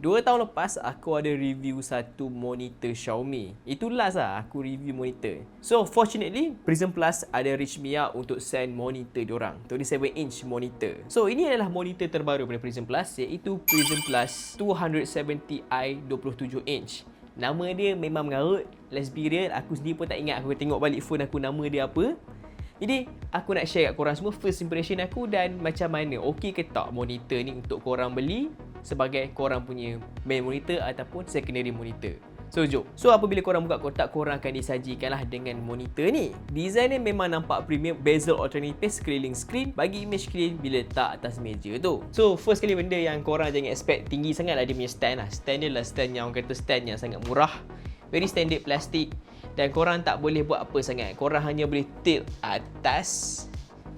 2 tahun lepas aku ada review satu monitor Xiaomi. Itu last lah aku review monitor. So fortunately Prism Plus ada reach me out untuk send monitor diorang, 27-inch monitor. So ini adalah monitor terbaru pada Prism Plus, iaitu Prism Plus 270i 27-inch. Nama dia memang mengarut. Let's be real, aku sendiri pun tak ingat. Aku tengok balik phone aku nama dia apa. Jadi aku nak share kat korang semua first impression aku dan macam mana, okey ke tak monitor ni untuk korang beli sebagai korang punya main monitor ataupun secondary monitor. So jom. So apabila korang buka kotak, korang akan disajikanlah dengan monitor ni. Design dia memang nampak premium, bezel alternative pace sekeliling screen bagi image clean bila letak atas meja tu. So first kali benda yang korang jangan expect tinggi sangat lah dia punya stand lah. Stand dia lah stand yang orang kata stand yang sangat murah. Very standard plastik. Dan korang tak boleh buat apa sangat. Korang hanya boleh tilt atas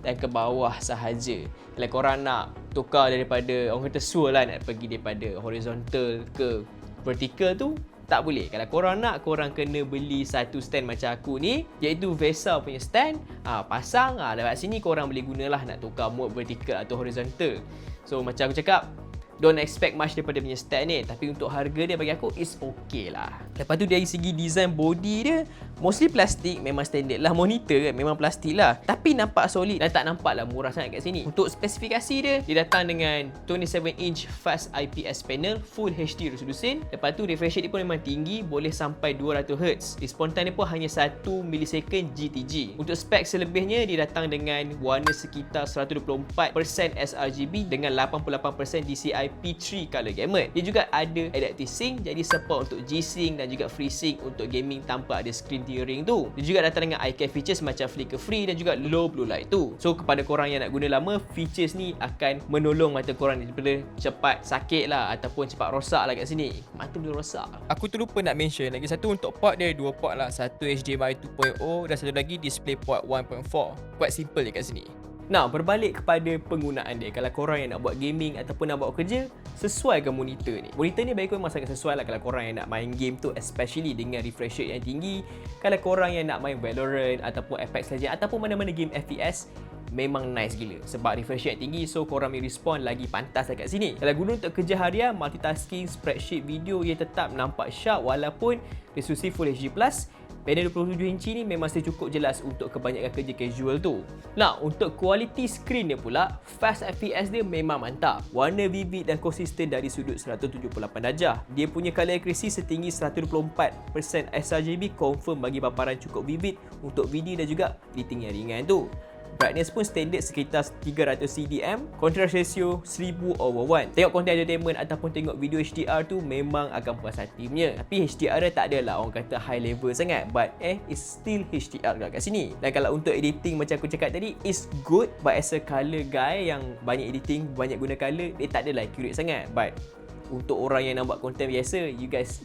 dan ke bawah sahaja. Kalau korang nak tukar daripada, orang kata swirl lah, nak pergi daripada horizontal ke vertical tu, tak boleh. Kalau korang nak, korang kena beli satu stand macam aku ni, iaitu VESA punya stand. Pasang, dekat sini korang boleh gunalah nak tukar mode vertical atau horizontal. So macam aku cakap, don't expect much daripada punya stand ni. Tapi untuk harga dia bagi aku is okay lah. Lepas tu dari segi design body dia, mostly plastik. Memang standard lah monitor kan, memang plastik lah. Tapi nampak solid dan tak nampak lah murah sangat kat sini. Untuk spesifikasi dia, dia datang dengan 27-inch fast IPS panel, full HD resolution. Lepas tu refresh rate dia pun memang tinggi, boleh sampai 200Hz. Respon time dia pun hanya 1 millisecond GTG. Untuk spek selebihnya, dia datang dengan warna sekitar 124% sRGB dengan 88% DCI P3 color gamut. Dia juga ada adaptive sync, jadi support untuk G-Sync dan juga FreeSync untuk gaming tanpa ada screen tearing tu. Dia juga datang dengan eye care features macam flicker free dan juga low blue light tu. So kepada korang yang nak guna lama, features ni akan menolong mata korang daripada cepat sakit lah ataupun cepat rosak lah kat sini. Mata boleh rosak. Aku terlupa nak mention lagi satu, untuk port dia 2 port lah. Satu HDMI 2.0 dan satu lagi DisplayPort 1.4. Quite simple je kat sini. Nah, berbalik kepada penggunaan dia. Kalau korang yang nak buat gaming ataupun nak buat kerja, sesuaikan monitor ni. Monitor ni bagi korang memang sangat sesuai lah kalau korang yang nak main game tu, especially dengan refresh rate yang tinggi. Kalau korang yang nak main Valorant ataupun Apex Legends ataupun mana-mana game FPS, memang nice gila sebab refresh rate tinggi, so korang punya respon lagi pantas dekat sini. Kalau guna untuk kerja harian, multitasking, spreadsheet, video, ia tetap nampak sharp walaupun resolusi Full HD+. Panel 27 inci ni memang secukup jelas untuk kebanyakan kerja casual tu. Nah, untuk quality screen dia pula, fast FPS dia memang mantap. Warna vivid dan konsisten dari sudut 178 darjah. Dia punya color accuracy setinggi 124% sRGB confirm bagi paparan cukup vivid untuk video dan juga editing yang ringan tu. Brightness pun standard sekitar 300 CDM, contrast ratio 1000/1. Tengok konten entertainment ataupun tengok video HDR tu memang akan puas hati punya. Tapi HDR dia tak adalah orang kata high level sangat, but it's still HDR kat sini. Dan kalau untuk editing macam aku cakap tadi, is good, but as a color guy yang banyak editing, banyak guna color, dia tak adalah accurate sangat. But untuk orang yang nak buat konten biasa, you guys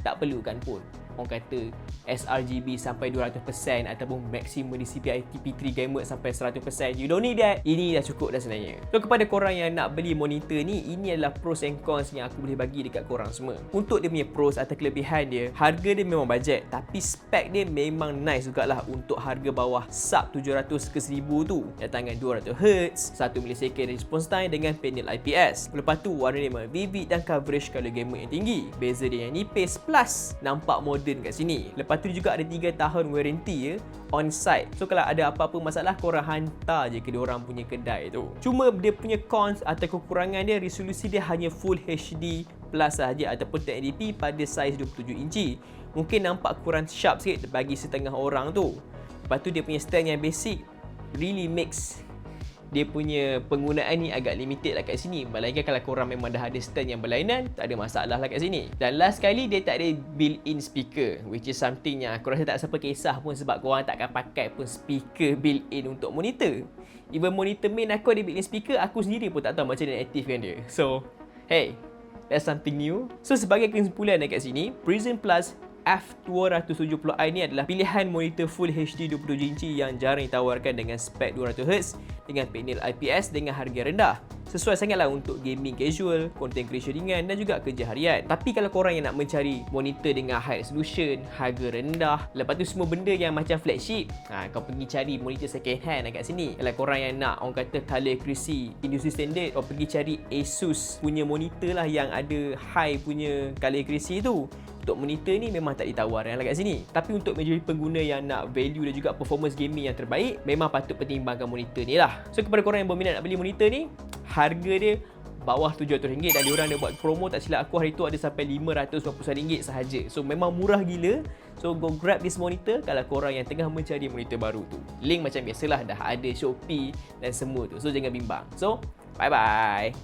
tak perlukan pun orang kata sRGB sampai 200% ataupun maksimum DCI P3 gamut sampai 100%. You don't need that. Ini dah cukup dah sebenarnya. So kepada korang yang nak beli monitor ni, ini adalah pros and cons yang aku boleh bagi dekat korang semua. Untuk dia punya pros atau kelebihan dia, harga dia memang bajet, tapi spek dia memang nice jugalah untuk harga bawah sub 700 ke 1000 tu. Datangan 200Hz, 1 millisecond response time dengan panel IPS. Lepas tu warna dia memang vivid dan coverage color gamut yang tinggi. Bezel dia yang nipis plus nampak modern kat sini. Lepas tu juga ada 3 tahun warranty on site. So kalau ada apa-apa masalah, korang hantar je ke diorang punya kedai tu. Cuma dia punya cons atau kekurangan dia, resolusi dia hanya Full HD Plus sahaja ataupun 1080p pada saiz 27 inci. Mungkin nampak kurang sharp sikit bagi setengah orang tu. Lepas tu dia punya stand yang basic really makes dia punya penggunaan ni agak limited lah kat sini. Melainkan kalau korang memang dah ada stand yang berlainan, tak ada masalah lah kat sini. Dan last sekali, dia tak ada built-in speaker, which is something yang aku rasa tak siapa kisah pun sebab korang takkan pakai pun speaker built-in untuk monitor. Even monitor main aku ada built-in speaker, aku sendiri pun tak tahu macam mana aktifkan dia. So, hey, that's something new. So, sebagai kesimpulan dekat sini, Prism Plus F270i ni adalah pilihan monitor Full HD 27 inci yang jarang ditawarkan dengan spek 200Hz dengan panel IPS dengan harga rendah. sesuai sangatlah untuk gaming casual, content creation ringan dan juga kerja harian. Tapi kalau korang yang nak mencari monitor dengan high resolution, harga rendah, lepas tu semua benda yang macam flagship, kau pergi cari monitor second hand kat sini. Kalau korang yang nak orang kata color accuracy industry standard, kau pergi cari Asus punya monitor lah yang ada high punya color accuracy tu. Untuk monitor ni memang tak ditawar yang kat sini. Tapi untuk majoriti pengguna yang nak value dan juga performance gaming yang terbaik, memang patut pertimbangkan monitor ni lah. So kepada korang yang berminat nak beli monitor ni, harga dia bawah RM700 dan diorang ada buat promo, tak silap aku hari tu ada sampai RM590 sahaja. So memang murah gila. So go grab this monitor kalau korang yang tengah mencari monitor baru tu. Link macam biasalah dah ada Shopee dan semua tu. So jangan bimbang. So bye bye.